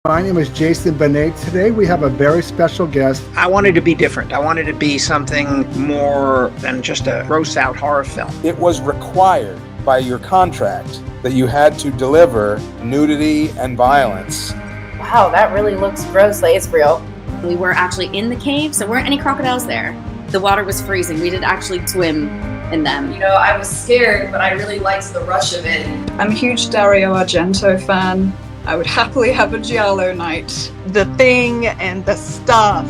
My name is Jason Benet. Today we have a very special guest. I wanted to be different. I wanted to be something more than just a gross out horror film. It was required by your contract that you had to deliver nudity and violence. Wow, that really looks gross. Like, it's real. We were actually in the cave, so there weren't any crocodiles there. The water was freezing. We didn't actually swim in them. You know, I was scared, but I really liked the rush of it. I'm a huge Dario Argento fan. I would happily have a giallo night. The Thing and The Stuff.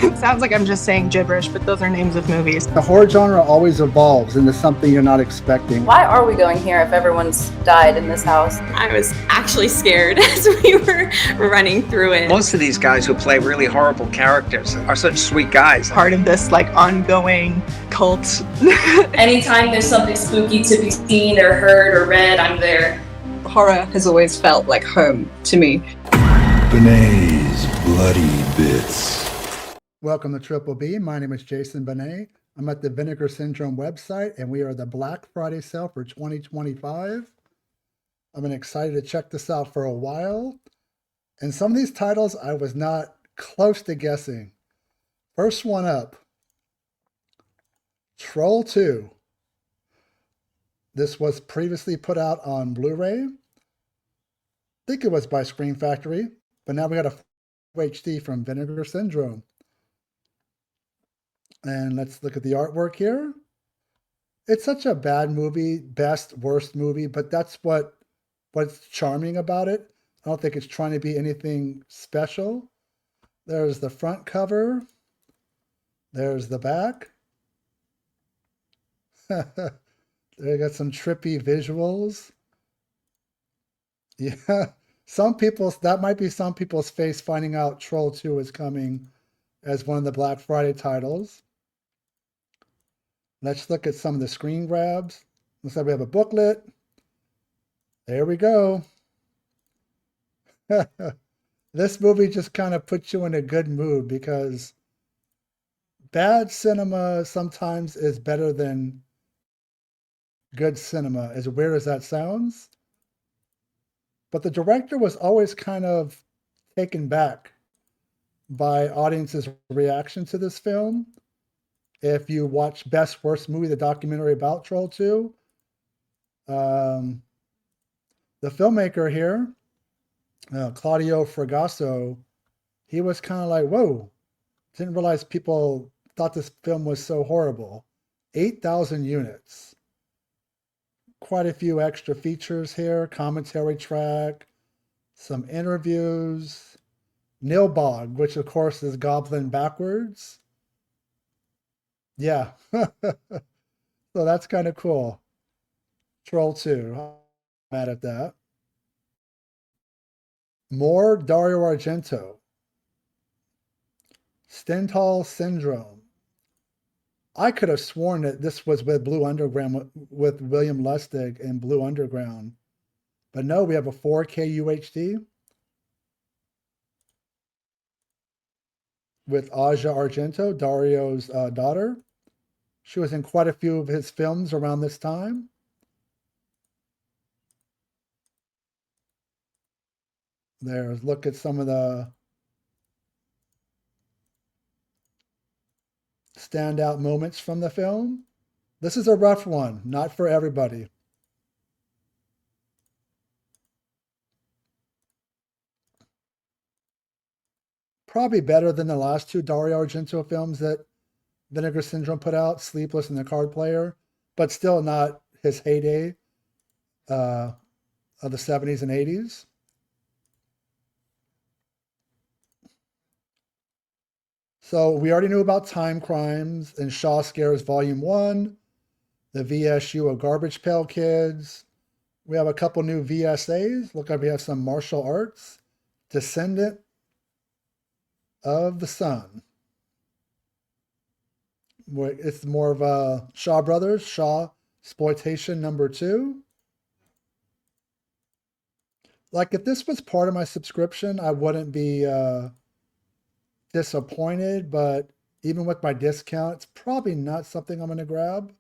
It sounds like I'm just saying gibberish, but those are names of movies. The horror genre always evolves into something you're not expecting. Why are we going here if everyone's died in this house? I was actually scared as we were running through it. Most of these guys who play really horrible characters are such sweet guys. Part of this ongoing cult. Anytime there's something spooky to be seen or heard or read, I'm there. Horror has always felt like home to me. Benet's Bloody Bits. Welcome to Triple B. My name is Jason Benet. I'm at the Vinegar Syndrome website, and we are the Black Friday sale for 2025. I've been excited to check this out for a while. And some of these titles I was not close to guessing. First one up, Troll 2. This was previously put out on Blu-ray. I think it was by Scream Factory, but now we got a HD from Vinegar Syndrome. And let's look at the artwork here. It's such a bad movie, best, worst movie, but that's what's charming about it. I don't think it's trying to be anything special. There's the front cover. There's the back. They got some trippy visuals. Yeah, that might be some people's face finding out Troll 2 is coming as one of the Black Friday titles. Let's look at some of the screen grabs. Looks like we have a booklet. There we go. This movie just kind of puts you in a good mood because bad cinema sometimes is better than good cinema, as weird as that sounds. But the director was always kind of taken back by audiences' reaction to this film. If you watch Best Worst Movie, the documentary about Troll 2, the filmmaker here, Claudio Fragasso, he was kind of like, whoa, didn't realize people thought this film was so horrible. 8,000 units. Quite a few extra features here, commentary track, some interviews, Nilbog, which of course is Goblin backwards. Yeah, so that's kind of cool. Troll 2, I'm mad at that. More Dario Argento. Stendhal Syndrome. I could have sworn that this was with Blue Underground, with William Lustig and Blue Underground. But no, we have a 4K UHD with Asia Argento, Dario's daughter. She was in quite a few of his films around this time. There's look at some of the standout moments from the film. This is a rough one, not for everybody. Probably better than the last two Dario Argento films that Vinegar Syndrome put out, Sleepless and The Card Player, but still not his heyday of the 70s and 80s. So we already knew about Time Crimes and Shaw Scares Volume 1, the VSU of Garbage Pail Kids. We have a couple new VSAs. Look like we have some martial arts. Descendant of the Sun. It's more of a Shaw Brothers, Shaw Exploitation number 2. Like if this was part of my subscription, I wouldn't be disappointed, but even with my discount, it's probably not something I'm going to grab.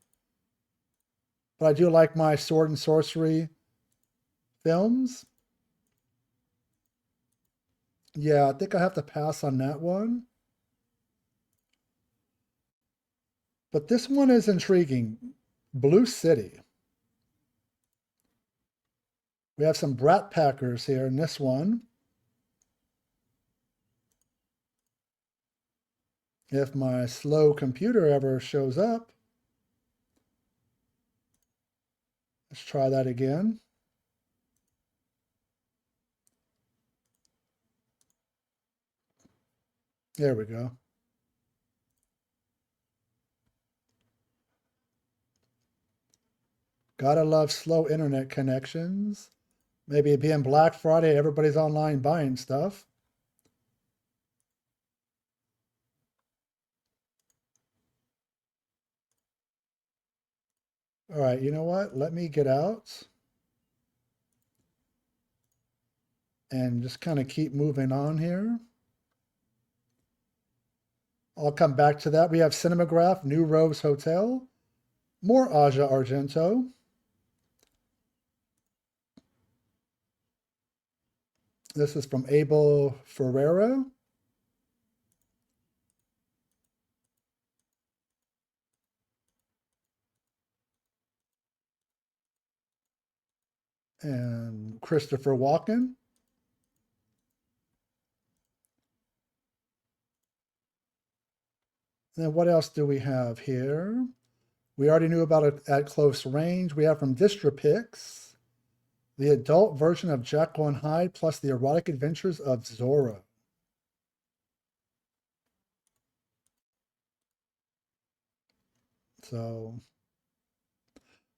But I do like my sword and sorcery films. Yeah, I think I have to pass on that one. But this one is intriguing. Blue City. We have some Brat Packers here in this one. If my slow computer ever shows up. Let's try that again. There we go. Gotta love slow internet connections. Maybe it being Black Friday, everybody's online buying stuff. All right, you know what? Let me get out and just kind of keep moving on here. I'll come back to that. We have Cinematograph, New Rose Hotel, more Aja Argento. This is from Abel Ferreira. And Christopher Walken. And what else do we have here? We already knew about it at close range. We have from Distrapix, the adult version of Jekyll and Hyde plus the erotic adventures of Zorro. So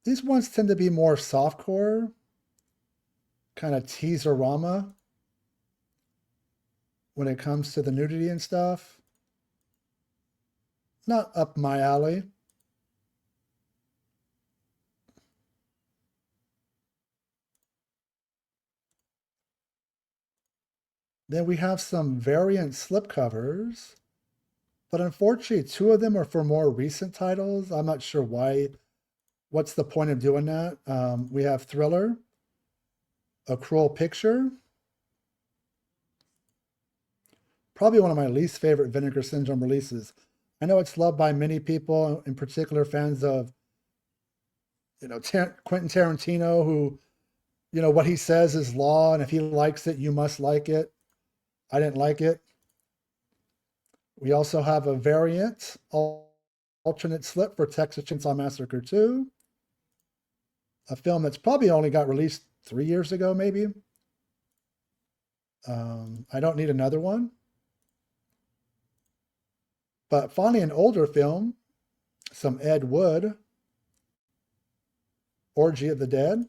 these ones tend to be more softcore, kind of teaserama when it comes to the nudity and stuff. Not up my alley. Then we have some variant slipcovers, but unfortunately, two of them are for more recent titles. I'm not sure why. What's the point of doing that? We have Thriller, A Cruel Picture. Probably one of my least favorite Vinegar Syndrome releases. I know it's loved by many people, in particular fans of, Quentin Tarantino, who, what he says is law, and if he likes it, you must like it. I didn't like it. We also have a variant, alternate slip for Texas Chainsaw Massacre 2. A film that's probably only got released 3 years ago, maybe. I don't need another one. But finally, an older film, some Ed Wood, Orgy of the Dead.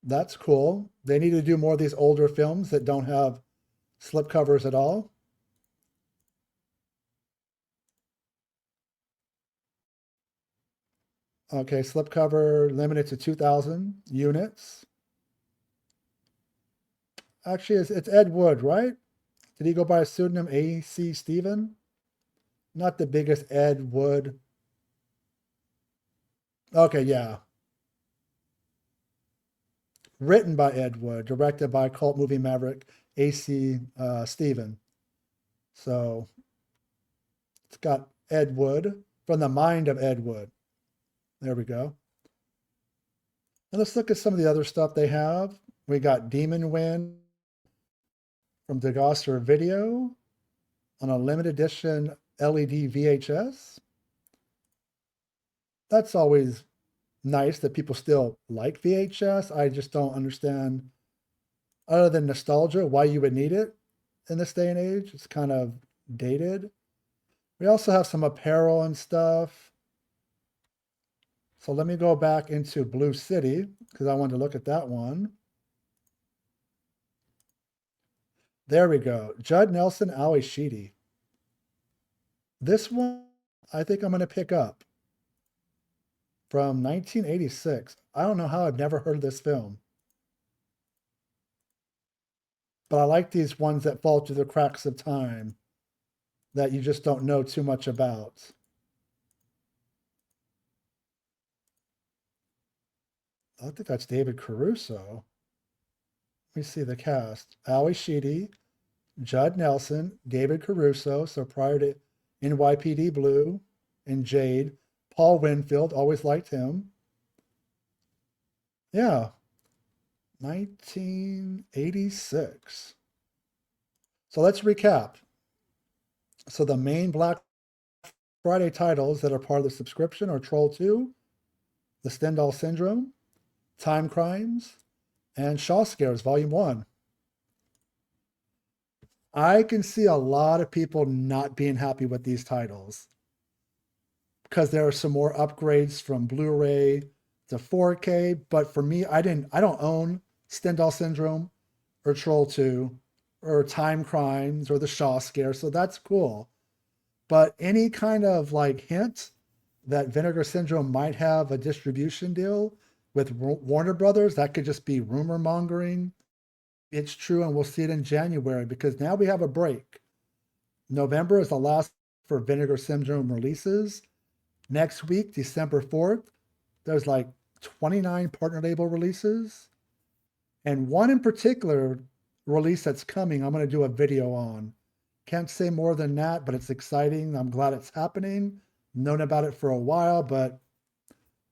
That's cool. They need to do more of these older films that don't have slipcovers at all. Okay, slipcover limited to 2,000 units. Actually, it's Ed Wood, right? Did he go by a pseudonym A.C. Stephen? Not the biggest Ed Wood. Okay, yeah. Written by Ed Wood, directed by cult movie maverick A.C. Stephen. So it's got Ed Wood, from the mind of Ed Wood. There we go. And let's look at some of the other stuff they have. We got Demon Wind from DeGosser Video on a limited edition LED VHS. That's always nice that people still like VHS. I just don't understand, other than nostalgia, why you would need it in this day and age. It's kind of dated. We also have some apparel and stuff. So let me go back into Blue City because I wanted to look at that one. There we go. Judd Nelson, Ali Sheedy. This one I think I'm going to pick up. From 1986. I don't know how I've never heard of this film. But I like these ones that fall through the cracks of time that you just don't know too much about. I think that's David Caruso. me see the cast. Ali Sheedy, Judd Nelson, David Caruso, so prior to NYPD Blue, and Jade. Paul Winfield, always liked him. Yeah, 1986. So let's recap. So the main Black Friday titles that are part of the subscription are Troll 2, The Stendhal Syndrome, Time Crimes, and Shaw Scares Volume 1. I can see a lot of people not being happy with these titles because there are some more upgrades from Blu-ray to 4K. But for me, I don't own Stendhal Syndrome or Troll 2 or Time Crimes or the Shaw Scare, so that's cool. But any kind of like hint that Vinegar Syndrome might have a distribution deal with Warner Brothers, that could just be rumor mongering. It's true, and we'll see it in January because now we have a break. November is the last for Vinegar Syndrome releases. Next week, December 4th, there's like 29 partner label releases. And one in particular release that's coming, I'm going to do a video on. Can't say more than that, but it's exciting. I'm glad it's happening. Known about it for a while, but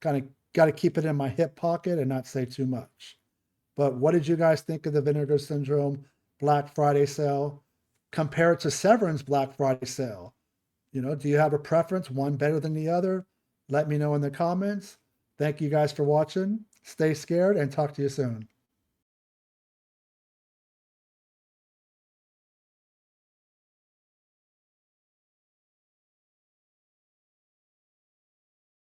kind of got to keep it in my hip pocket and not say too much. But what did you guys think of the Vinegar Syndrome Black Friday sale? Compare it to Severin's Black Friday sale. You know, do you have a preference, one better than the other? Let me know in the comments. Thank you guys for watching. Stay scared and talk to you soon.